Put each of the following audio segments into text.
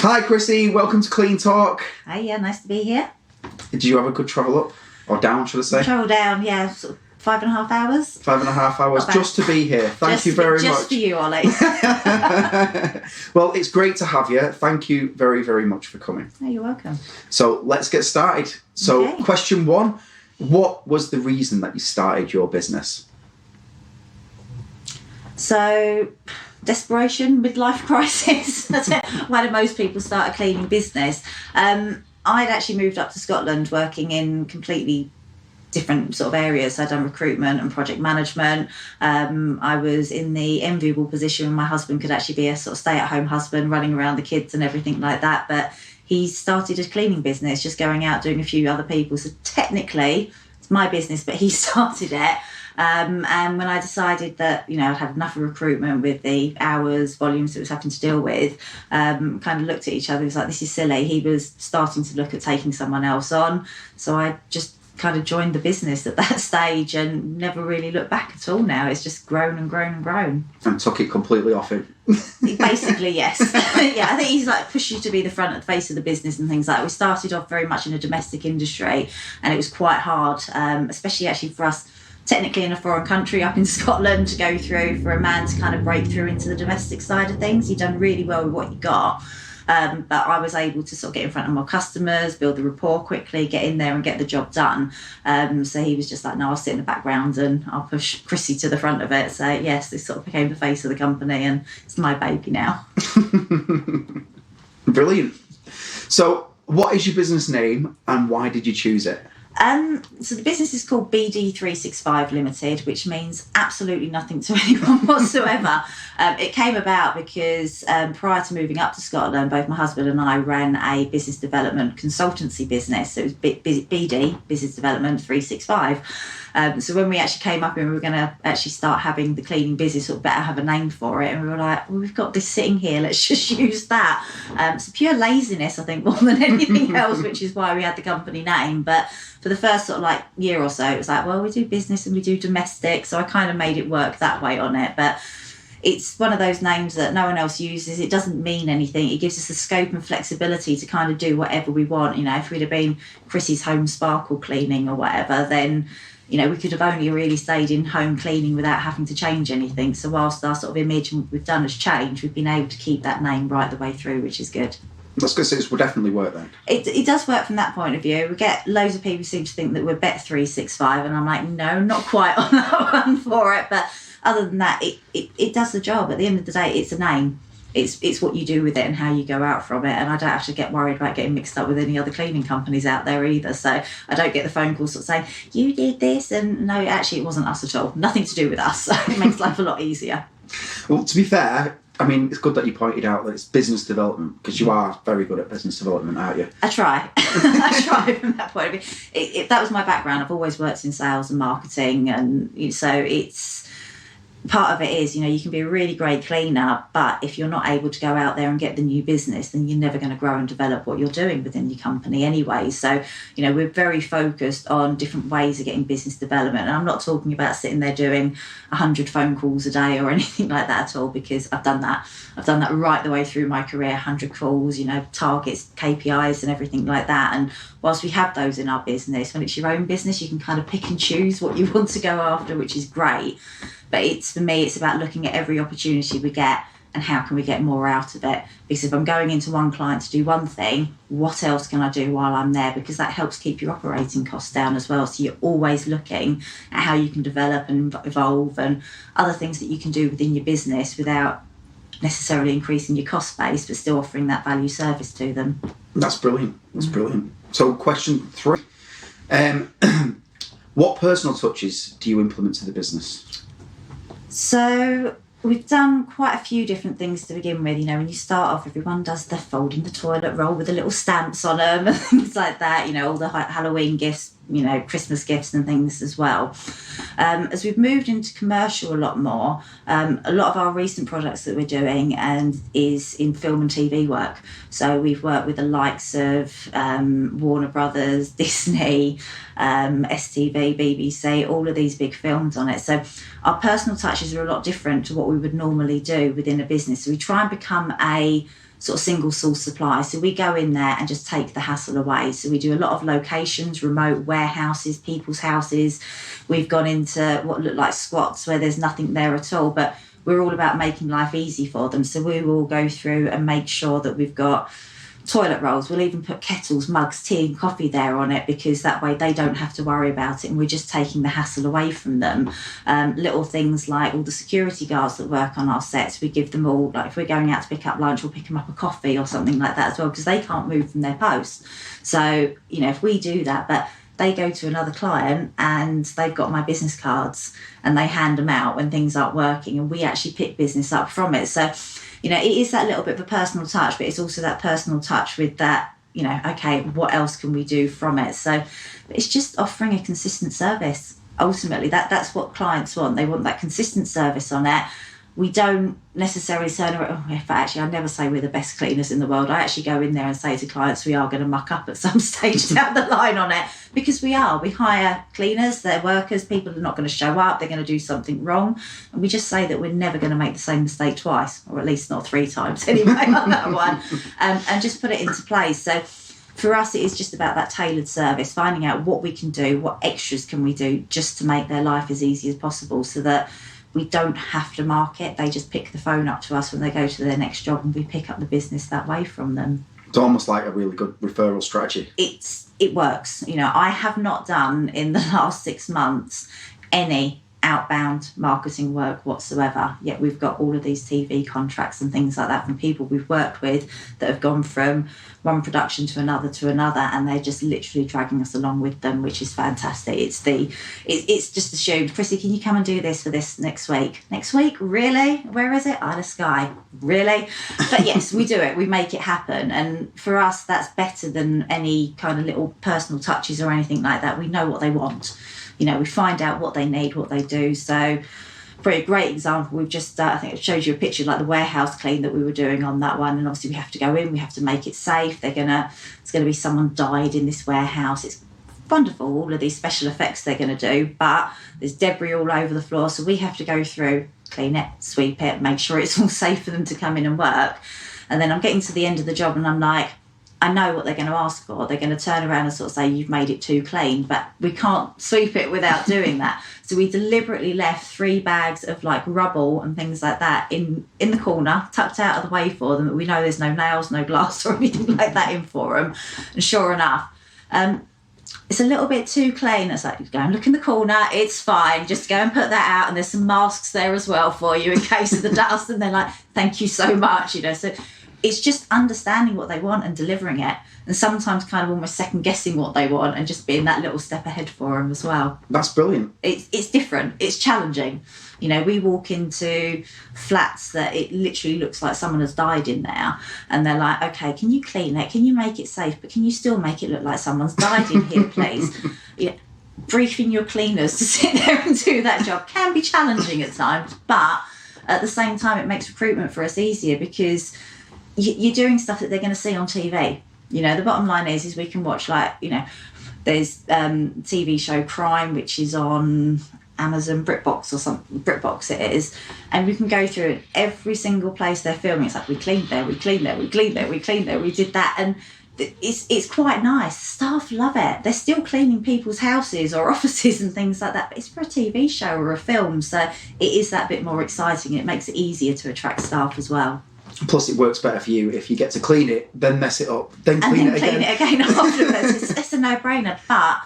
Hi Krissi, welcome to Clean Talk. Hi, yeah, nice to be here. Did you have a good travel up? Or down, should I say? Travel down, yeah, sort of 5.5 hours. 5.5 hours just to be here. Thank you very much. Just for you, Ollie. Well, it's great to have you. Thank you very, very much for coming. Oh, you're welcome. So let's get started. So Okay. Question 1, what was the reason that you started your business? So, desperation, midlife crisis. That's it. Why do most people start a cleaning business? I'd actually moved up to Scotland working in completely different sort of areas. I'd done recruitment and project management. I was in the enviable position when my husband could actually be a sort of stay-at-home husband, running around the kids and everything like that. But he started a cleaning business, just going out doing a few other people. So technically, it's my business, but he started it. And when I decided that, I'd had enough of recruitment with the hours, volumes that I was having to deal with, kind of looked at each other, it was like, this is silly. He was starting to look at taking someone else on. So I just kind of joined the business at that stage and never really looked back at all now. It's just grown and grown and grown. And took it completely off him. Basically, yes. Yeah, I think he's like pushed you to be the front and face of the business and things like that. We started off very much in a domestic industry and it was quite hard, especially actually for us, technically in a foreign country up in Scotland, to go through for a man to kind of break through into the domestic side of things. He'd done really well with what he got. But I was able to sort of get in front of more customers, build the rapport quickly, get in there and get the job done. So he was just like, no, I'll sit in the background and I'll push Krissi to the front of it. So yes, this sort of became the face of the company and it's my baby now. Brilliant. So what is your business name and why did you choose it? So the business is called BD365 Limited, which means absolutely nothing to anyone whatsoever. It came about because prior to moving up to Scotland, both my husband and I ran a business development consultancy business. So it was BD, Business Development 365. So when we actually came up and we were going to actually start having the cleaning business, or better have a name for it, and we were like, well, we've got this sitting here, let's just use that. It's pure laziness, I think, more than anything else, which is why we had the company name. But for the first sort of like year or so, it was like, well, we do business and we do domestic, so I kind of made it work that way on it. But it's one of those names that no one else uses. It doesn't mean anything. It gives us the scope and flexibility to kind of do whatever we want. If we'd have been Krissi's Home Sparkle Cleaning or whatever, then we could have only really stayed in home cleaning without having to change anything. So whilst our sort of image and what we've done has changed, we've been able to keep that name right the way through, which is good. That's good. So it will definitely work then. It does work from that point of view. We get loads of people seem to think that we're Bet365, and I'm like, no, not quite on that one for it. But other than that, it does the job. At the end of the day, it's a name. It's what you do with it and how you go out from it. And I don't have to get worried about getting mixed up with any other cleaning companies out there either. So I don't get the phone calls sort of saying, you did this. And no, actually, it wasn't us at all. Nothing to do with us. So it makes life a lot easier. Well, to be fair, I mean, it's good that you pointed out that it's business development, because you are very good at business development, aren't you? I try. I try from that point of view. That was my background. I've always worked in sales and marketing. And so it's part of it is, you can be a really great cleaner, but if you're not able to go out there and get the new business, then you're never going to grow and develop what you're doing within your company anyway. So, we're very focused on different ways of getting business development. And I'm not talking about sitting there doing 100 phone calls a day or anything like that at all, because I've done that. I've done that right the way through my career, 100 calls, targets, KPIs and everything like that. And whilst we have those in our business, when it's your own business, you can kind of pick and choose what you want to go after, which is great. But for me, it's about looking at every opportunity we get and how can we get more out of it. Because if I'm going into one client to do one thing, what else can I do while I'm there? Because that helps keep your operating costs down as well. So you're always looking at how you can develop and evolve and other things that you can do within your business without necessarily increasing your cost base, but still offering that value service to them. That's brilliant. That's brilliant. So question 3. What personal touches do you implement to the business? So we've done quite a few different things to begin with. When you start off, everyone does the folding the toilet roll with the little stamps on them and things like that, all the Halloween gifts, Christmas gifts and things as well. As we've moved into commercial a lot more, a lot of our recent products that we're doing is in film and TV work. So we've worked with the likes of Warner Brothers, Disney, STV, BBC, all of these big films on it. So our personal touches are a lot different to what we would normally do within a business. So we try and become a sort of single source supply. So we go in there and just take the hassle away. So we do a lot of locations, remote warehouses, people's houses. We've gone into what look like squats where there's nothing there at all, but we're all about making life easy for them. So we will go through and make sure that we've got toilet rolls. We'll even put kettles, mugs, tea and coffee there on it, because that way they don't have to worry about it and we're just taking the hassle away from them. Little things like all the security guards that work on our sets, we give them all, like if we're going out to pick up lunch, we'll pick them up a coffee or something like that as well, because they can't move from their post. So, you know, if we do that, but they go to another client and they've got my business cards and they hand them out when things aren't working, and we actually pick business up from it. So, you know, it is that little bit of a personal touch, but it's also that personal touch with that, you know, okay, what else can we do from it? So it's just offering a consistent service. Ultimately, that's what clients want. They want that consistent service on it. We don't necessarily turn around, I never say we're the best cleaners in the world. I actually go in there and say to clients, we are going to muck up at some stage down the line on it, because we are. We hire cleaners, they're workers, people are not going to show up, they're going to do something wrong. And we just say that we're never going to make the same mistake twice, or at least not 3 times anyway on that one, and just put it into place. So for us, it is just about that tailored service, finding out what we can do, what extras can we do just to make their life as easy as possible, so that we don't have to market. They just pick the phone up to us when they go to their next job, and we pick up the business that way from them. It's almost like a really good referral strategy. It works. You know, I have not done in the last 6 months any outbound marketing work whatsoever, yet we've got all of these TV contracts and things like that from people we've worked with that have gone from one production to another, and they're just literally dragging us along with them, which is fantastic. It's just assumed, Krissi, can you come and do this for this next week? Next week? Really? Where is it? Isle of Skye. Really? But yes, we do it. We make it happen. And for us, that's better than any kind of little personal touches or anything like that. We know what they want. You know, we find out what they need, what they do. So, for a great example, we've just, I think it showed you a picture like the warehouse clean that we were doing on that one. And obviously we have to go in, we have to make it safe. It's going to be someone died in this warehouse. It's wonderful, all of these special effects they're going to do, but there's debris all over the floor. So we have to go through, clean it, sweep it, make sure it's all safe for them to come in and work. And then I'm getting to the end of the job and I'm like, I know what they're going to ask for. They're going to turn around and sort of say, you've made it too clean, but we can't sweep it without doing that. So we deliberately left 3 bags of like rubble and things like that in the corner, tucked out of the way for them. But we know there's no nails, no glass or anything like that in for them. And sure enough, it's a little bit too clean. It's like, go and look in the corner, it's fine. Just go and put that out. And there's some masks there as well for you in case of the dust. And they're like, thank you so much, you know. So it's just understanding what they want and delivering it, and sometimes kind of almost second guessing what they want and just being that little step ahead for them as well. That's brilliant. It's different. It's challenging. You know, we walk into flats that it literally looks like someone has died in there, and they're like, okay, can you clean it? Can you make it safe? But can you still make it look like someone's died in here, please? Yeah. Briefing your cleaners to sit there and do that job can be challenging at times, but at the same time, it makes recruitment for us easier because you're doing stuff that they're going to see on TV. You know, the bottom line is we can watch, like, you know, there's TV show Crime, which is on Amazon, BritBox or something, BritBox it is, and we can go through every single place they're filming. It's like, we cleaned there, we cleaned there, we cleaned there, we cleaned there, we did that, and it's quite nice. Staff love it. They're still cleaning people's houses or offices and things like that, but it's for a TV show or a film, so it is that bit more exciting. It makes it easier to attract staff as well. Plus, it works better for you if you get to clean it, then mess it up, then clean it again afterwards. It's a no-brainer. But,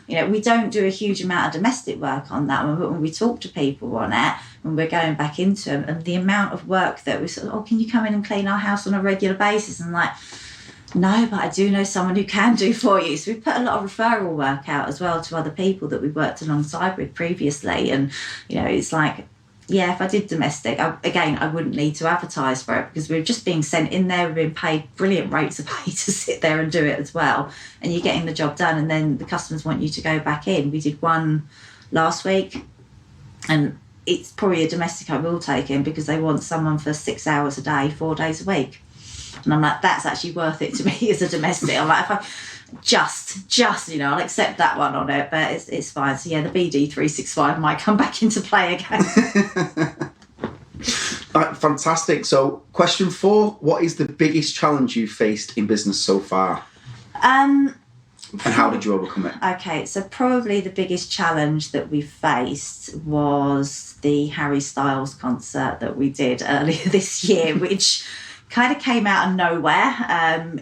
you know, we don't do a huge amount of domestic work on that one. But when we talk to people on it, when we're going back into them, and the amount of work that we sort of, can you come in and clean our house on a regular basis? And like, no, but I do know someone who can do for you. So we put a lot of referral work out as well to other people that we've worked alongside with previously. And, you know, it's like, yeah, if I did domestic, I wouldn't need to advertise for it because we're just being sent in there, we're being paid brilliant rates of pay to sit there and do it as well. And you're getting the job done, and then the customers want you to go back in. We did one last week, and it's probably a domestic I will take in because they want someone for 6 hours a day, 4 days a week. And I'm like, that's actually worth it to me as a domestic. I'm like, if I just, you know, I'll accept that one on it, but it's fine. So yeah, the BD 365 might come back into play again. Fantastic. So, question 4, what is the biggest challenge you've faced in business so far? And how did you overcome it? Okay, so probably the biggest challenge that we faced was the Harry Styles concert that we did earlier this year, which kind of came out of nowhere.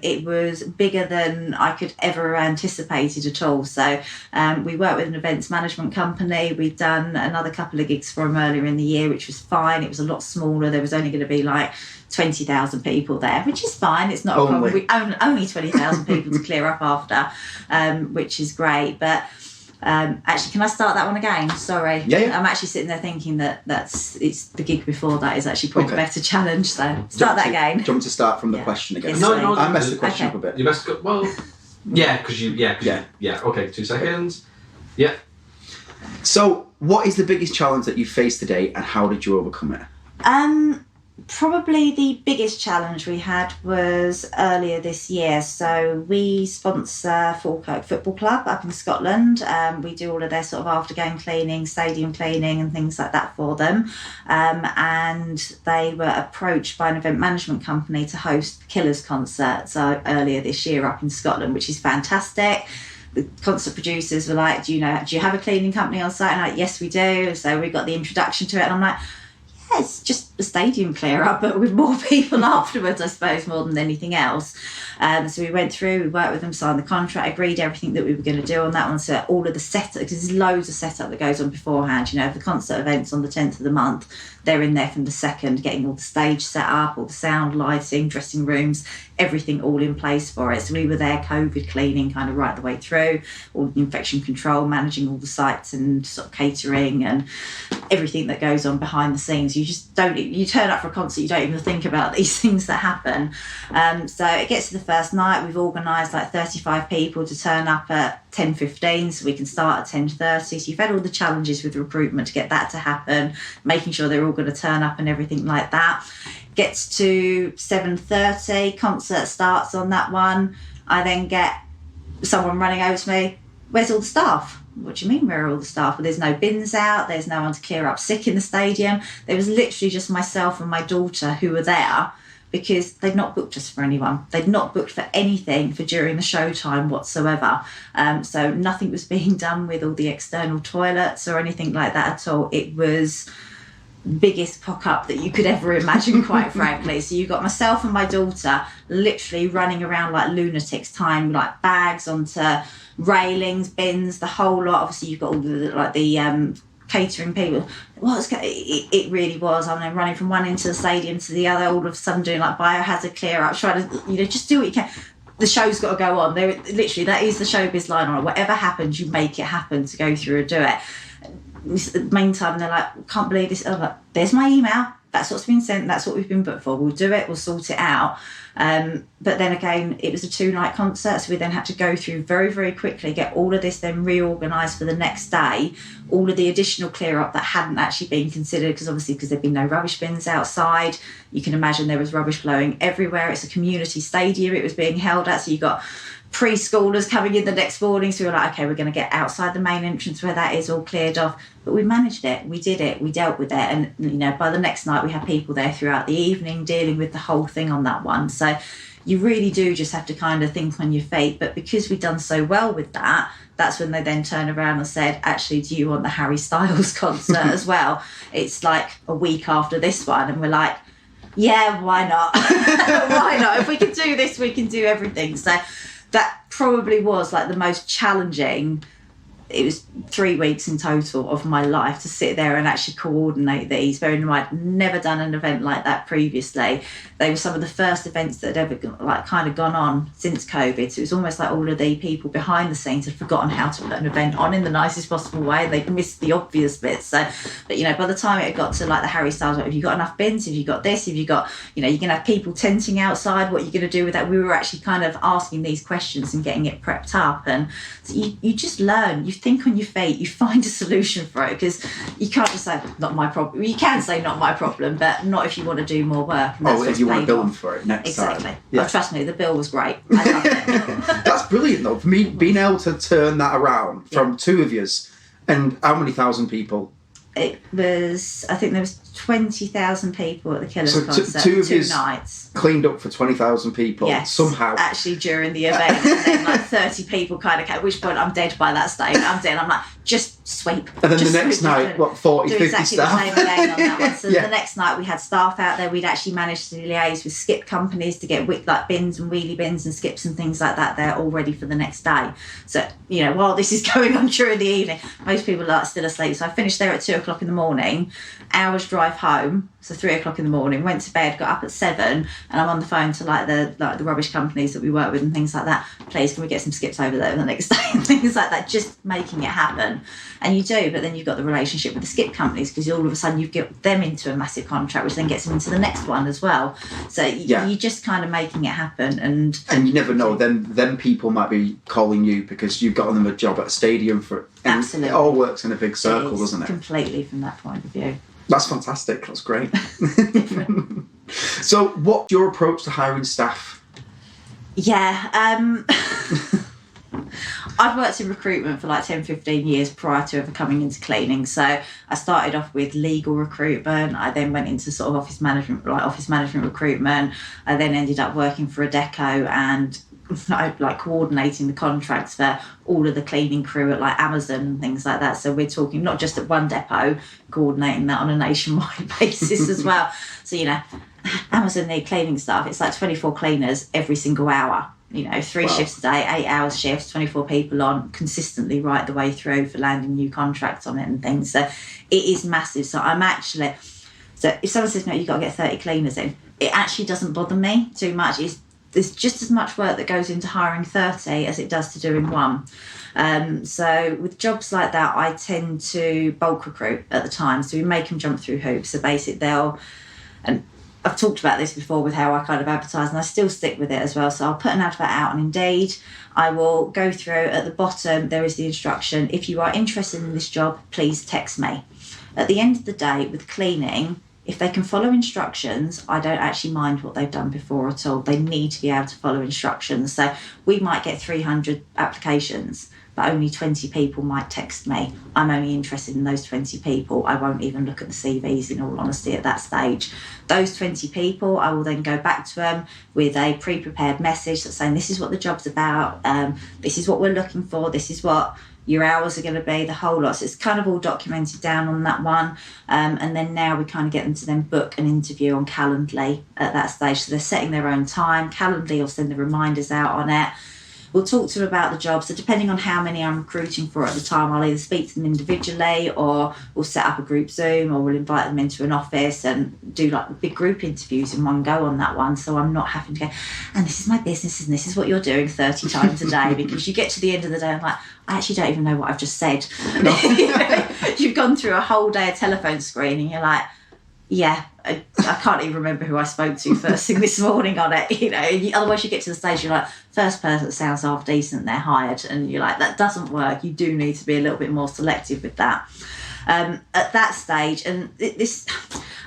It was bigger than I could ever anticipated at all. So we worked with an events management company. We'd done another couple of gigs for them earlier in the year, which was fine. It was a lot smaller. There was only going to be like 20,000 people there, which is fine. It's not a problem. We only 20,000 people to clear up after, which is great. But actually, can I start that one again? Sorry. Yeah. I'm actually sitting there thinking it's the gig before that is actually probably a better challenge. So start that again. Do you want me to start from the question again? Yes, no, I messed the question up a bit. You messed up. Well, because you. Okay, 2 seconds. Yeah. So, what is the biggest challenge that you faced today, and how did you overcome it? Probably the biggest challenge we had was earlier this year. So we sponsor Falkirk Football Club up in Scotland. We do all of their sort of after-game cleaning, stadium cleaning and things like that for them. And they were approached by an event management company to host the Killers concert earlier this year up in Scotland, which is fantastic. The concert producers were like, do you have a cleaning company on site? And I'm like, yes, we do. So we got the introduction to it. And I'm like, it's just a stadium clear up, but with more people afterwards, I suppose, more than anything else. So we went through, we worked with them, signed the contract, agreed everything that we were going to do on that one. So all of the setup, because there's loads of setup that goes on beforehand. The concert event's on the 10th of the month, they're in there from the 2nd, getting all the stage set up, all the sound, lighting, dressing rooms, everything all in place for it. So we were there COVID cleaning kind of right the way through, all the infection control, managing all the sites and sort of catering and everything that goes on behind the scenes. You turn up for a concert, you don't even think about these things that happen. So it gets to the first night, we've organised like 35 people to turn up at 10:15 so we can start at 10:30. So you've had all the challenges with recruitment to get that to happen, making sure they're all going to turn up and everything like that. Gets to 7:30, concert starts on that one. I then get someone running over to me, where's all the staff? What do you mean, where are all the staff? Well, there's no bins out, there's no one to clear up sick in the stadium. There was literally just myself and my daughter who were there because they'd not booked us for anyone. They'd not booked for anything for during the show time whatsoever. So nothing was being done with all the external toilets or anything like that at all. It was biggest pock-up that you could ever imagine, quite frankly. So you've got myself and my daughter literally running around like lunatics, tying like bags onto railings, bins, the whole lot. Obviously you've got all the catering people. It really was. I mean, running from one end of the stadium to the other, all of a sudden doing like biohazard clear up, trying to just do what you can. The show's got to go on. There, literally, that is the showbiz line on it. Whatever happens, you make it happen to go through and do it. Meantime, they're like, can't believe this. Oh, like, there's my email. That's what's been sent. That's what we've been booked for. We'll do it. We'll sort it out. But then again, it was a 2-night concert, so we then had to go through very, very quickly, get all of this then reorganised for the next day, all of the additional clear up that hadn't actually been considered, because there'd been no rubbish bins outside. You can imagine there was rubbish blowing everywhere. It's a community stadium it was being held at, so you got preschoolers coming in the next morning, so we were like, okay, we're going to get outside the main entrance where that is all cleared off. But we managed it, we did it, we dealt with it, and by the next night we had people there throughout the evening dealing with the whole thing on that one. So you really do just have to kind of think on your feet. But because we've done so well with that, that's when they then turned around and said, actually, do you want the Harry Styles concert as well? It's like a week after this one, and we're like, yeah, why not? Why not? If we can do this, we can do everything. So that probably was like the most challenging. It was 3 weeks in total of my life to sit there and actually coordinate these. Bearing in mind, I'd never done an event like that previously. They were some of the first events that had ever kind of gone on since COVID. So it was almost like all of the people behind the scenes had forgotten how to put an event on in the nicest possible way. They'd missed the obvious bits. So, but by the time it got to like the Harry Styles, have you got enough bins? Have you got this? Have you got, you're going to have people tenting outside. What are you going to do with that? We were actually kind of asking these questions and getting it prepped up. And so you just learn. You think on your feet. You find a solution for it, because you can't just say, not my problem. You can say not my problem, but not if you want to do more work. And if you want to bill them for it next time. Exactly. Yeah. Oh, trust me, the bill was great. I loved it. That's brilliant though. For me, being able to turn that around from two of yous, and how many thousand people? It was, I think there was 20,000 people at the Killers So concert, two of 2 yous nights. cleaned up for 20,000 people somehow. Actually, during the event, and then like 30 people kind of came, at which point I'm dead by that stage. I'm dead. I'm like, just sweep. And then just the next sweep, night, what, 40, do 50 exactly staff? the same again on that one. So Yeah. the next night we had staff out there. We'd actually managed to liaise with skip companies to get like bins and wheelie bins and skips and things like that there all ready for the next day. So, you know, while this is going on during the evening, most people are still asleep. So I finished there at 2 o'clock in the morning, hours drive home. So 3 o'clock in the morning, went to bed, got up at 7, and I'm on the phone to like the rubbish companies that we work with and things like that. Please, can we get some skips over there the next day and things like that? Just making it happen. And you do, but then you've got the relationship with the skip companies because all of a sudden you get them into a massive contract, which then gets them into the next one as well. So you're just kind of making it happen, and you never know. Then people might be calling you because you've got them a job at a stadium for. Absolutely, it all works in a big circle, doesn't it? Completely from that point of view. That's fantastic. That's great. So, what's your approach to hiring staff? Yeah. I've worked in recruitment for like 10, 15 years prior to ever coming into cleaning. So I started off with legal recruitment. I then went into sort of office management recruitment. I then ended up working for a deco and like coordinating the contracts for all of the cleaning crew at like Amazon and things like that. So we're talking not just at one depot, coordinating that on a nationwide basis as well. So, you know, Amazon need cleaning staff. It's like 24 cleaners every single hour. You know, 3 shifts a day, 8 hours shifts, 24 people on consistently right the way through for landing new contracts on it and things. So it is massive. So if someone says, no, you've got to get 30 cleaners in, it actually doesn't bother me too much. There's just as much work that goes into hiring 30 as it does to doing one. So with jobs like that, I tend to bulk recruit at the time. So we make them jump through hoops. So basically and I've talked about this before with how I kind of advertise, and I still stick with it as well. So I'll put an advert out on Indeed. I will go through at the bottom, there is the instruction. If you are interested in this job, please text me. At the end of the day, with cleaning, if they can follow instructions, I don't actually mind what they've done before at all. They need to be able to follow instructions. So we might get 300 applications, but only 20 people might text me. I'm only interested in those 20 people. I won't even look at the CVs, in all honesty, at that stage. Those 20 people, I will then go back to them with a pre-prepared message that's saying, this is what the job's about, this is what we're looking for, this is what your hours are going to be, the whole lot. So it's kind of all documented down on that one. And then now we kind of get them to then book an interview on Calendly at that stage. So they're setting their own time. Calendly will send the reminders out on it. We'll talk to them about the job. So depending on how many I'm recruiting for at the time, I'll either speak to them individually or we'll set up a group Zoom or we'll invite them into an office and do like big group interviews in one go on that one. So I'm not having to go, and this is my business and this is what you're doing 30 times a day, because you get to the end of the day, I'm like, I actually don't even know what I've just said. You've gone through a whole day of telephone screening. You're like, yeah, I can't even remember who I spoke to first thing this morning on it. You know, otherwise you get to the stage, you're like, first person that sounds half decent, they're hired, and you're like, that doesn't work. You do need to be a little bit more selective with that. At that stage, and this,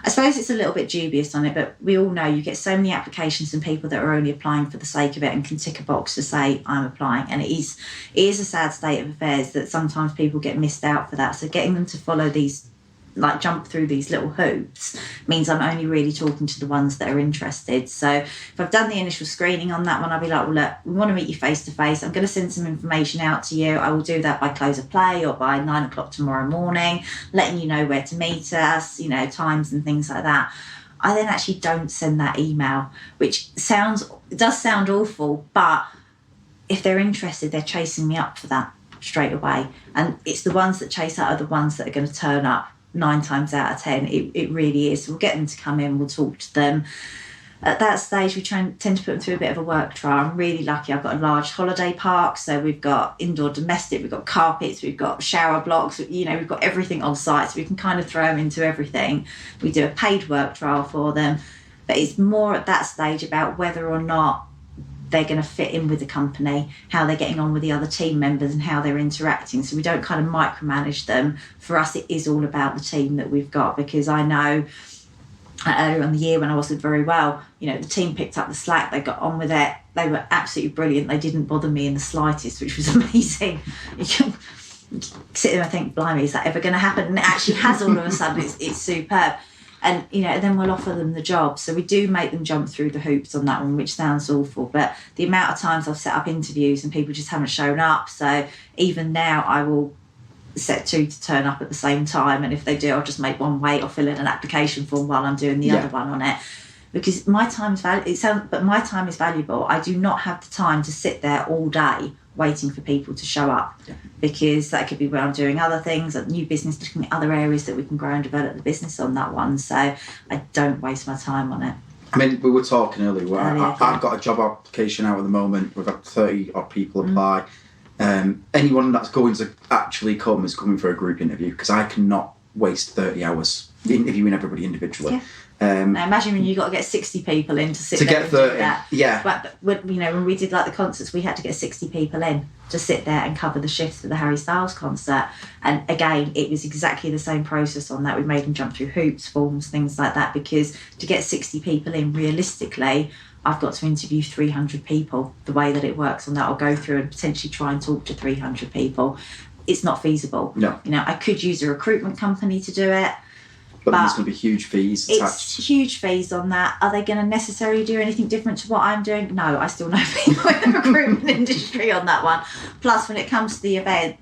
I suppose it's a little bit dubious on it, but we all know you get so many applications and people that are only applying for the sake of it and can tick a box to say I'm applying, and it is a sad state of affairs that sometimes people get missed out for that. So getting them to follow these, like jump through these little hoops, means I'm only really talking to the ones that are interested. So if I've done the initial screening on that one, I'll be like, well, look, we want to meet you face to face. I'm going to send some information out to you. I will do that by close of play or by 9 o'clock tomorrow morning, letting you know where to meet us, you know, times and things like that. I then actually don't send that email, which does sound awful, but if they're interested, they're chasing me up for that straight away. And it's the ones that chase out are the ones that are going to turn up 9 times out of 10. It really is. We'll get them to come in, we'll talk to them. At that stage, we tend to put them through a bit of a work trial. I'm really lucky. I've got a large holiday park, so we've got indoor domestic, we've got carpets, we've got shower blocks, you know, we've got everything on site, so we can kind of throw them into everything. We do a paid work trial for them, but it's more at that stage about whether or not they're going to fit in with the company, how they're getting on with the other team members and how they're interacting. So we don't kind of micromanage them. For us, it is all about the team that we've got, because I know earlier in the year when I wasn't very well, you know, the team picked up the slack, they got on with it, they were absolutely brilliant, they didn't bother me in the slightest, which was amazing. You can sit there and think, blimey, is that ever going to happen? And it actually has all of a sudden. It's superb. And, then we'll offer them the job. So we do make them jump through the hoops on that one, which sounds awful. But the amount of times I've set up interviews and people just haven't shown up. So even now I will set 2 to turn up at the same time. And if they do, I'll just make one wait or fill in an application form while I'm doing the other one on it. Because my time is my time is valuable. I do not have the time to sit there all day waiting for people to show up, because that could be when I'm doing other things, like new business, looking at other areas that we can grow and develop the business on that one. So I don't waste my time on it. I mean, we were talking earlier where I've got a job application out at the moment. We've had 30 odd people apply. Anyone that's going to actually come is coming for a group interview, because I cannot waste 30 hours interviewing everybody individually. Yeah. Now imagine when you got to get 60 people in to sit there get 30. That. Yeah. But when we did like the concerts, we had to get 60 people in to sit there and cover the shifts for the Harry Styles concert. And again, it was exactly the same process on that. We made them jump through hoops, forms, things like that, because to get 60 people in, realistically, I've got to interview 300 people. The way that it works on that, I'll go through and potentially try and talk to 300 people. It's not feasible. No. I could use a recruitment company to do it. But there's going to be huge fees attached. It's huge fees on that. Are they going to necessarily do anything different to what I'm doing? No, I still know people in the recruitment industry on that one. Plus, when it comes to the event,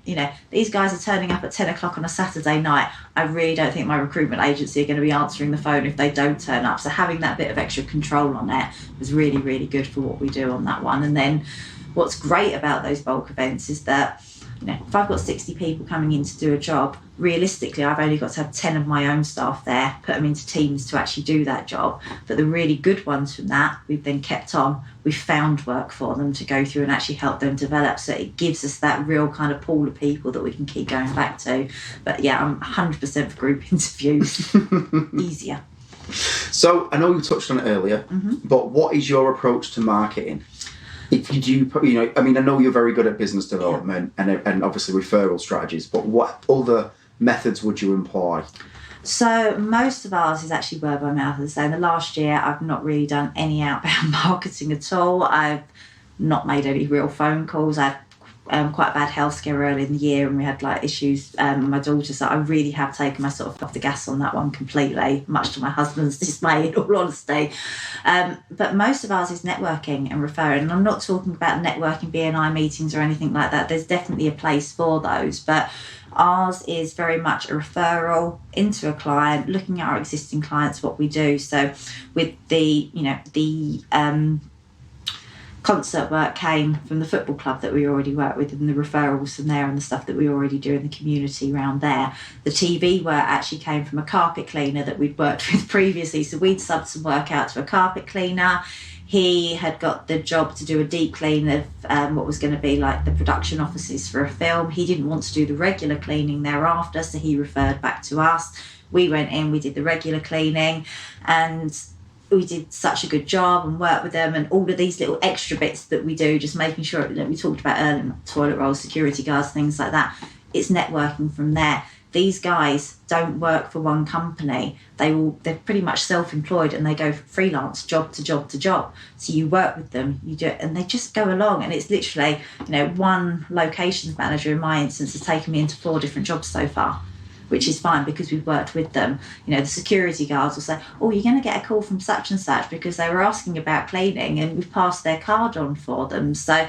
these guys are turning up at 10 o'clock on a Saturday night. I really don't think my recruitment agency are going to be answering the phone if they don't turn up. So having that bit of extra control on it was really, really good for what we do on that one. And then what's great about those bulk events is that, if I've got 60 people coming in to do a job, realistically, I've only got to have 10 of my own staff there, put them into teams to actually do that job. But the really good ones from that, we've then kept on. We've found work for them to go through and actually help them develop. So it gives us that real kind of pool of people that we can keep going back to. But yeah, I'm 100% for group interviews. Easier. So I know you touched on it earlier, but what is your approach to marketing? If you do, I know you're very good at business development and obviously referral strategies, but what other methods would you employ? So most of ours is actually word by mouth. As I say, in the last year, I've not really done any outbound marketing at all. I've not made any real phone calls. I've quite a bad health scare early in the year, and we had issues with my daughter, so I really have taken my foot off the gas on that one completely, much to my husband's dismay, in all honesty. But most of ours is networking and referring, and I'm not talking about networking BNI meetings or anything like that. There's definitely a place for those, but ours is very much a referral into a client, looking at our existing clients, what we do. So with the concert work came from the football club that we already work with, and the referrals from there and the stuff that we already do in the community around there. The TV work actually came from a carpet cleaner that we'd worked with previously. So we'd subbed some work out to a carpet cleaner. He had got the job to do a deep clean of what was going to be like the production offices for a film. He didn't want to do the regular cleaning thereafter, so he referred back to us. We went in, we did the regular cleaning, and we did such a good job and worked with them, and all of these little extra bits that we do, just making sure that we talked about earlier, toilet rolls, security guards, things like that. It's networking from there. These guys don't work for one company. They're pretty much self-employed, and they go freelance, job to job to job. So you work with them, you do it, and they just go along. And it's literally, one locations manager in my instance has taken me into 4 different jobs so far, which is fine because we've worked with them. The security guards will say, oh, you're going to get a call from such and such because they were asking about cleaning, and we've passed their card on for them. So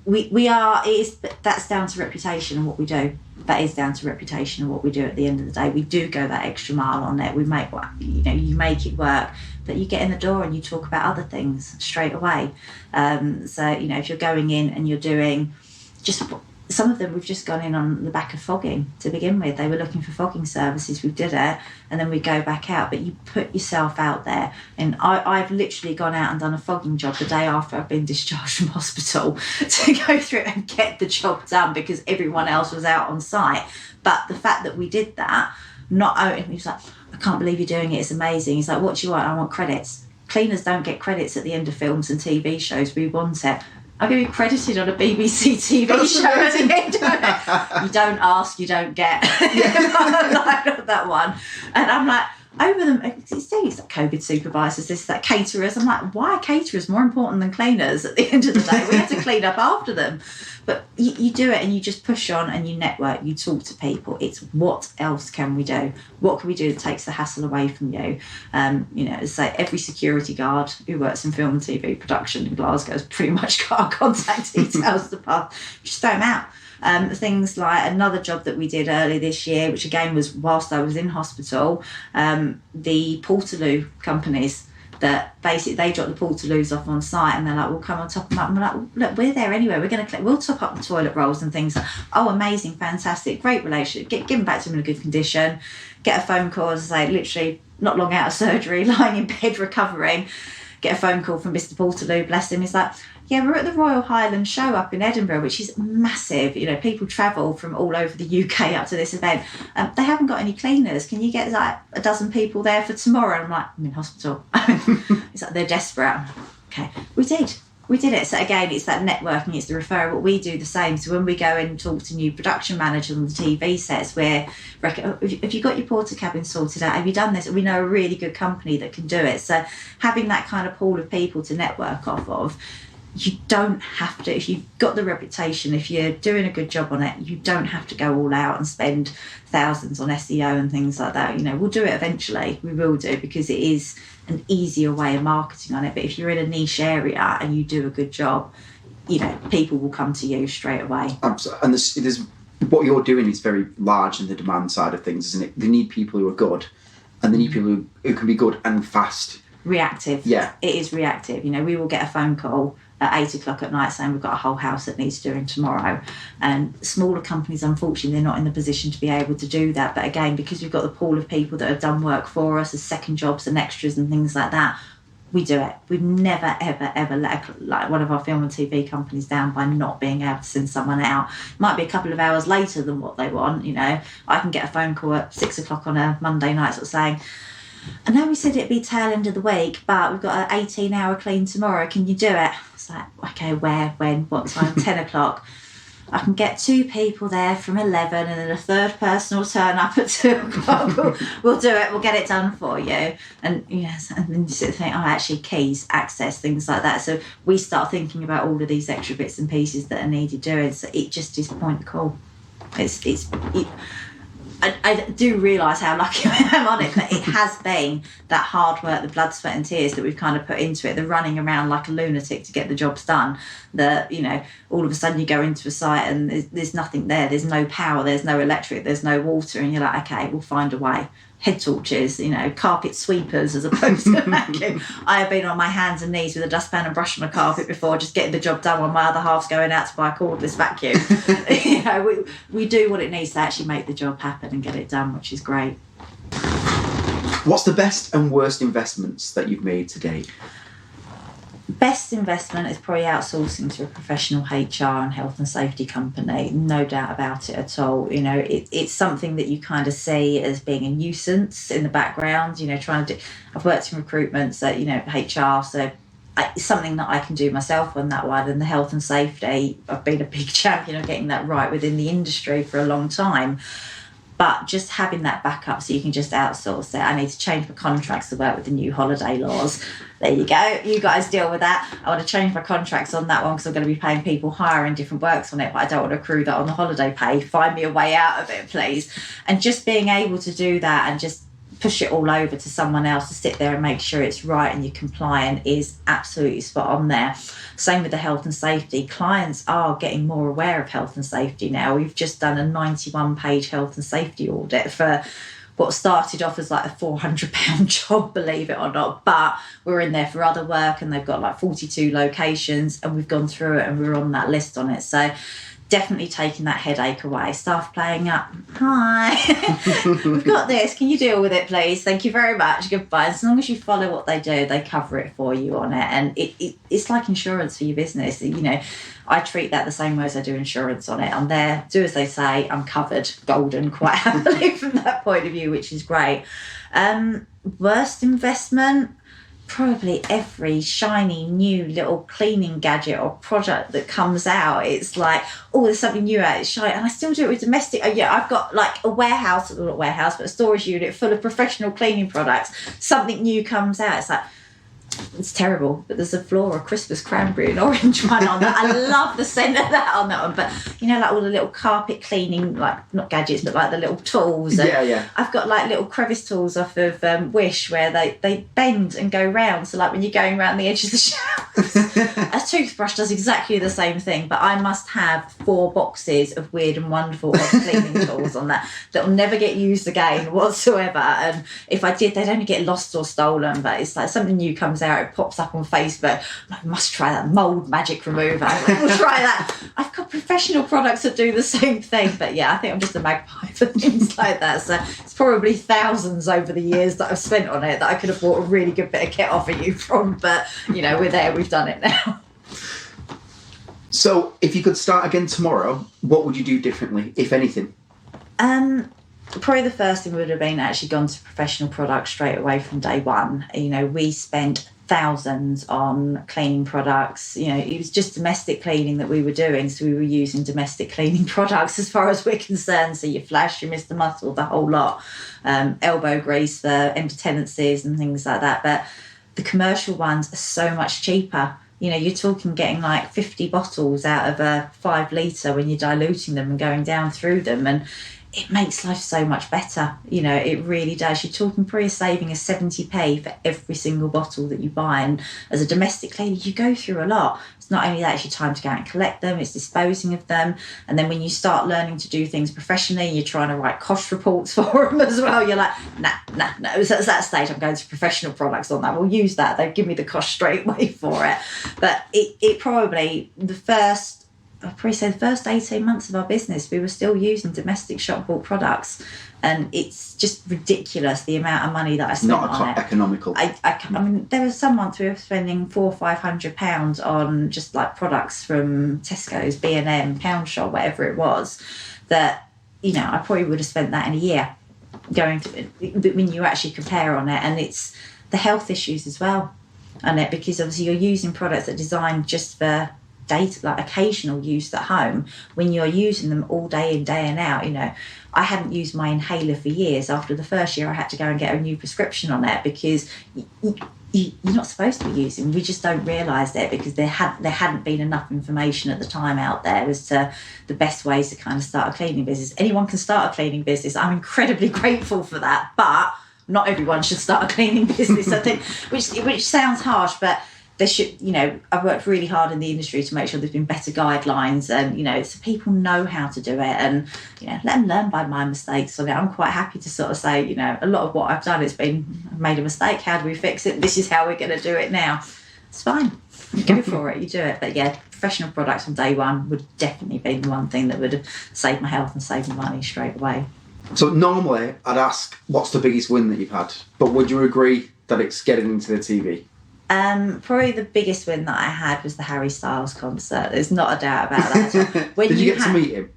that's down to reputation and what we do. That is down to reputation and what we do at the end of the day. We do go that extra mile on it. We make you make it work, but you get in the door and you talk about other things straight away. So if you're going in and you're doing just... Some of them we've just gone in on the back of fogging to begin with. They were looking for fogging services. We did it, and then we go back out. But you put yourself out there. And I've literally gone out and done a fogging job the day after I've been discharged from hospital to go through it and get the job done because everyone else was out on site. But the fact that we did that, not only he was like, I can't believe you're doing it. It's amazing. He's like, what do you want? I want credits. Cleaners don't get credits at the end of films and TV shows. We want it. I'm going to be credited on a BBC TV show at the end of it. You don't ask, you don't get. Like that one. And I'm like, over them, it's like COVID supervisors, that caterers. I'm like, why are caterers more important than cleaners at the end of the day? We have to clean up after them. But you do it and you just push on and you network, you talk to people. It's what else can we do? What can we do that takes the hassle away from you? As I say, every security guard who works in film and TV production in Glasgow has pretty much got our contact details to pass. Just throw them out. Things like another job that we did early this year, which again was whilst I was in hospital, the Portaloo companies that basically they drop the Portaloos off on site and they're like, we'll come and top them up. And we're like, look, we're there anyway. We'll top up the toilet rolls and things. Oh, amazing, fantastic, great relationship. Give them back to them in a good condition. Get a phone call, as I say, literally not long out of surgery, lying in bed recovering. Get a phone call from Mr. Portaloo, bless him. He's like, yeah, we're at the Royal Highland Show up in Edinburgh, which is massive. People travel from all over the UK up to this event. They haven't got any cleaners. Can you get like a dozen people there for tomorrow? And I'm like, I'm in hospital. It's like they're desperate. I'm like, okay, we did it. So again, it's that networking, it's the referral. But we do the same. So when we go in and talk to new production managers on the TV sets, have you got your porter cabin sorted out? Have you done this? We know a really good company that can do it. So having that kind of pool of people to network off of, you don't have to, if you've got the reputation, if you're doing a good job on it, you don't have to go all out and spend thousands on SEO and things like that. We'll do it eventually. We will do, because it is an easier way of marketing on it. But if you're in a niche area and you do a good job, people will come to you straight away. Absolutely. And there's what you're doing is very large in the demand side of things, isn't it? They need people who are good, and they need people who can be good and fast. Reactive. Yeah. It is reactive. We will get a phone call at 8 o'clock at night saying we've got a whole house that needs doing tomorrow. And smaller companies, unfortunately, they're not in the position to be able to do that. But again, because we've got the pool of people that have done work for us as second jobs and extras and things like that, we do it. We've never, ever, ever let one of our film and TV companies down by not being able to send someone out. It might be a couple of hours later than what they want. I can get a phone call at 6 o'clock on a Monday night sort of saying, I know we said it'd be tail end of the week, but we've got an 18-hour clean tomorrow. Can you do it? It's like, okay, where, when, what time? 10 o'clock. I can get 2 people there from 11 and then a third person will turn up at 2 o'clock. We'll do it. We'll get it done for you. And yes, and then you sort of think, actually keys, access, things like that. So we start thinking about all of these extra bits and pieces that are needed doing. So it just is point call. I do realise how lucky I am on it, but it has been that hard work, the blood, sweat and tears that we've kind of put into it, the running around like a lunatic to get the jobs done, that, all of a sudden you go into a site and there's nothing there, there's no power, there's no electric, there's no water, and you're like, okay, we'll find a way. Head torches, carpet sweepers as opposed to vacuum. I have been on my hands and knees with a dustpan and brush on a carpet before, just getting the job done while my other half's going out to buy a cordless vacuum. We do what it needs to actually make the job happen and get it done, which is great. What's the best and worst investments that you've made to date? Best investment is probably outsourcing to a professional HR and health and safety company, no doubt about it at all. It's something that you kind of see as being a nuisance in the background, trying to do. I've worked in recruitment, so, HR, so it's something that I can do myself on that one. And the health and safety, I've been a big champion of getting that right within the industry for a long time. But just having that backup so you can just outsource it. I need to change my contracts to work with the new holiday laws. There you go. You guys deal with that. I want to change my contracts on that one because I'm going to be paying people higher in different works on it, but I don't want to accrue that on the holiday pay. Find me a way out of it, please. And just being able to do that and just push it all over to someone else to sit there and make sure it's right and you're compliant is absolutely spot on there. Same with the health and safety. Clients are getting more aware of health and safety now. We've just done a 91-page health and safety audit for what started off as like a £400 job, believe it or not, but we're in there for other work and they've got like 42 locations and we've gone through it and we're on that list on it. So definitely taking that headache away. Staff playing up, hi, we've got this, can you deal with it please, thank you very much, goodbye. As long as you follow what they do, they cover it for you on it. And it's like insurance for your business. I treat that the same way as I do insurance on it. I'm there, do as they say, I'm covered, golden, quite happily from that point of view, which is great. Worst investment, probably every shiny new little cleaning gadget or product that comes out. It's like, oh, there's something new out, it's shiny. And I still do it with domestic. Yeah, I've got like a warehouse, not a warehouse, but a storage unit full of professional cleaning products. Something new comes out, it's like, it's terrible, but there's a Flora Christmas cranberry and orange one on that. I love the scent of that on that one. But you know, like all the little carpet cleaning, like not gadgets, but like the little tools. Yeah. I've got like little crevice tools off of Wish where they bend and go round. So like when you're going around the edge of the shower, a toothbrush does exactly the same thing. But I must have 4 boxes of weird and wonderful cleaning tools on that will never get used again whatsoever. And if I did, they'd only get lost or stolen. But it's like something new comes out, it pops up on Facebook. I must try that mold magic remover. We'll try that. I've got professional products that do the same thing, but yeah, I think I'm just a magpie for things like that. So it's probably thousands over the years that I've spent on it that I could have bought a really good bit of kit off of you from. But you know, we're there. We've done it now. So, if you could start again tomorrow, what would you do differently, if anything? Probably the first thing would have been actually gone to professional products straight away from day one. You know, we spent thousands on cleaning products. You know, it was just domestic cleaning that we were doing, so we were using domestic cleaning products as far as we're concerned. So your Flash, your Mr. Muscle, the whole lot. Elbow grease for empty tenancies and things like that. But the commercial ones are so much cheaper. You know, you're talking getting like 50 bottles out of a 5 litre when you're diluting them and going down through them, and it makes life so much better. You know, it really does. You're talking probably saving a 70p for every single bottle that you buy. And as a domestic cleaner, you go through a lot. It's not only that, it's your time to go out and collect them, it's disposing of them. And then when you start learning to do things professionally, you're trying to write cost reports for them as well. You're like, no. So at that stage, I'm going to professional products on that. We'll use that. They'll give me the cost straight away for it. But it probably, I'd probably say the first 18 months of our business, we were still using domestic shop bought products, and it's just ridiculous the amount of money that I spent on it. Economical. I mean, there was some months we were spending £400 or £500 on just like products from Tesco's, B&M, Pound Shop, whatever it was. That, you know, I probably would have spent that in a year going to. But when you actually compare on it, and it's the health issues as well on it, because obviously you're using products that are designed just for like occasional use at home. When you're using them all day in, day and out, you know, I hadn't used my inhaler for years. After the first year, I had to go and get a new prescription on it because you're not supposed to be using. We just don't realise it because there hadn't been enough information at the time out there as to the best ways to kind of start a cleaning business. Anyone can start a cleaning business. I'm incredibly grateful for that, but not everyone should start a cleaning business. I think, which sounds harsh, but there should, you know, I've worked really hard in the industry to make sure there's been better guidelines and, you know, so people know how to do it and, you know, let them learn by my mistakes. So I'm quite happy to sort of say, you know, a lot of what I've done has been, I've made a mistake, how do we fix it? This is how we're going to do it now. It's fine. You go for it, you do it. But yeah, professional products from day one would definitely be the one thing that would have saved my health and saved my money straight away. So normally I'd ask, what's the biggest win that you've had? But would you agree that it's getting into the TV? Probably the biggest win that I had was the Harry Styles concert. There's not a doubt about that. Did you get to meet him?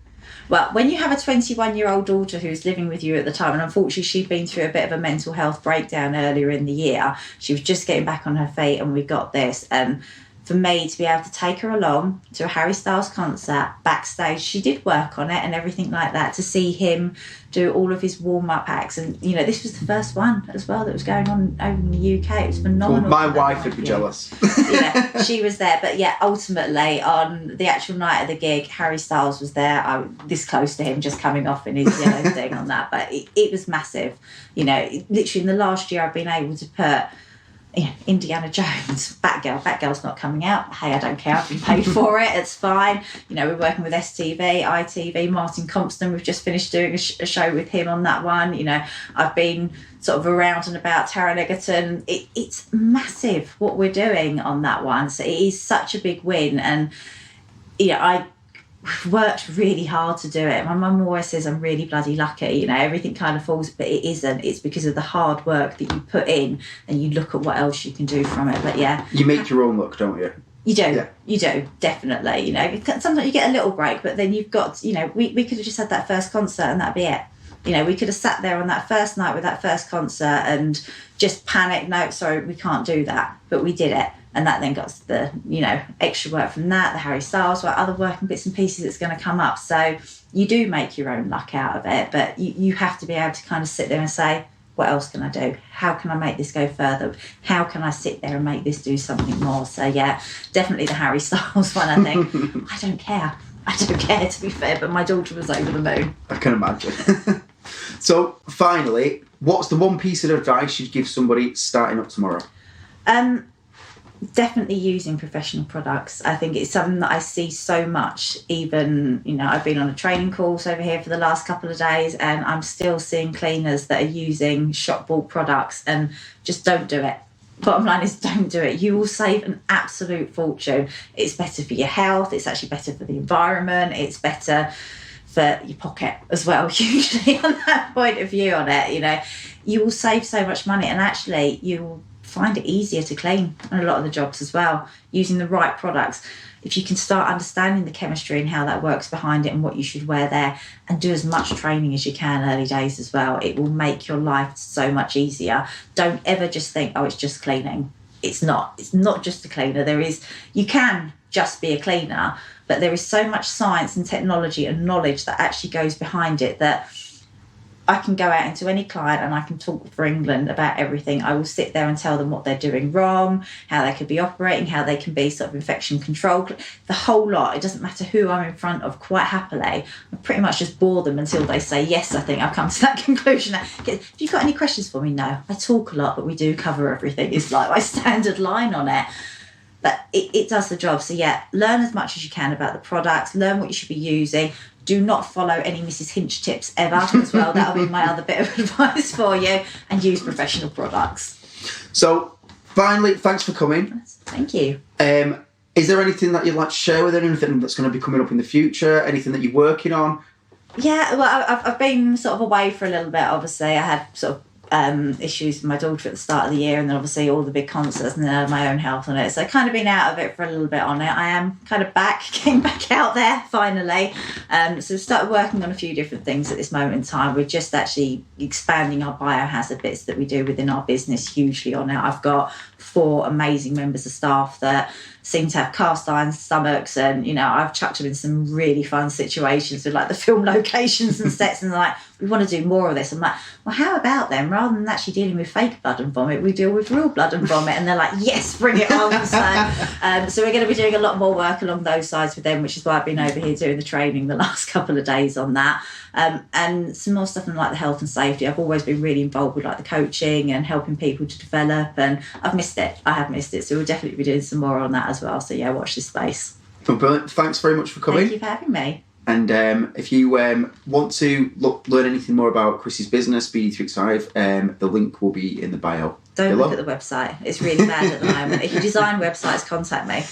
Well, when you have a 21-year-old daughter who's living with you at the time, and unfortunately she'd been through a bit of a mental health breakdown earlier in the year, she was just getting back on her feet and we got this. And for me to be able to take her along to a Harry Styles concert backstage, she did work on it and everything like that, to see him do all of his warm-up acts. And, you know, this was the first one as well that was going on over in the UK. It was phenomenal. Well, my wife would be jealous. Yeah, she was there. But yeah, ultimately on the actual night of the gig, Harry Styles was there. I was this close to him, just coming off in his yellow thing on that. But it was massive. You know, literally in the last year I've been able to put, you know, Indiana Jones, Batgirl's not coming out. Hey, I don't care. I've been paid for it. It's fine. You know, we're working with STV, ITV, Martin Compston. We've just finished doing a show with him on that one. You know, I've been sort of around and about Taron Egerton. It's massive what we're doing on that one. So it is such a big win. And, you know, I worked really hard to do it. My mum always says I'm really bloody lucky, you know, everything kind of falls, but it isn't. It's because of the hard work that you put in and you look at what else you can do from it. But yeah, you make your own luck, don't you? You do, You do, definitely. You know, sometimes you get a little break, but then you've got, you know, we could have just had that first concert and that'd be it. You know, we could have sat there on that first night with that first concert and just panicked, no, sorry, we can't do that. But we did it. And that then got us the, you know, extra work from that, the Harry Styles work, other work and bits and pieces that's going to come up. So you do make your own luck out of it, but you have to be able to kind of sit there and say, what else can I do? How can I make this go further? How can I sit there and make this do something more? So yeah, definitely the Harry Styles one, I think. I don't care, to be fair, but my daughter was over the moon. I can imagine. So finally, what's the one piece of advice you'd give somebody starting up tomorrow? Definitely using professional products. I think it's something that I see so much. Even, you know, I've been on a training course over here for the last couple of days and I'm still seeing cleaners that are using shop bought products, and just don't do it. Bottom line is, don't do it. You will save an absolute fortune. It's better for your health. It's actually better for the environment. It's better for your pocket as well, usually, on that point of view on it. You know, you will save so much money, and actually you will find it easier to clean on a lot of the jobs as well, using the right products. If you can start understanding the chemistry and how that works behind it and what you should wear there, and do as much training as you can early days as well, it will make your life so much easier. Don't ever just think, oh, it's just cleaning. It's not just a cleaner. You can just be a cleaner, but there is so much science and technology and knowledge that actually goes behind it that I can go out into any client and I can talk for England about everything. I will sit there and tell them what they're doing wrong, how they could be operating, how they can be sort of infection control, the whole lot. It doesn't matter who I'm in front of, quite happily. I pretty much just bore them until they say, yes, I think I've come to that conclusion. Have you got any questions for me? No. I talk a lot, but we do cover everything. It's like my standard line on it. But it does the job. So yeah, learn as much as you can about the products, learn what you should be using. Do not follow any Mrs. Hinch tips ever as well. That'll be my other bit of advice for you. And use professional products. So, finally, thanks for coming. Thank you. Is there anything that you'd like to share with anything that's going to be coming up in the future? Anything that you're working on? Yeah, well, I've been sort of away for a little bit, obviously. I had sort of issues with my daughter at the start of the year, and then obviously all the big concerts, and then my own health on it. So I've kind of been out of it for a little bit on it. I am kind of getting back out there finally. So we've started working on a few different things at this moment in time. We're just actually expanding our biohazard bits that we do within our business hugely on it. I've got 4 amazing members of staff that seem to have cast iron stomachs, and you know, I've chucked them in some really fun situations with like the film locations and sets, and they're like, we want to do more of this. I'm like, well, how about then, rather than actually dealing with fake blood and vomit, we deal with real blood and vomit? And they're like, yes, bring it on. So we're going to be doing a lot more work along those sides with them, which is why I've been over here doing the training the last couple of days on that. And some more stuff on like the health and safety. I've always been really involved with like the coaching and helping people to develop, and I've missed it. I have missed it. So we'll definitely be doing some more on that as well. So yeah, watch this space. Well, brilliant. Thanks very much for coming. Thank you for having me. And if you want to learn anything more about Krissi's business, BD365, the link will be in the bio. Don't look at the website. It's really bad at the moment. If you design websites, contact me.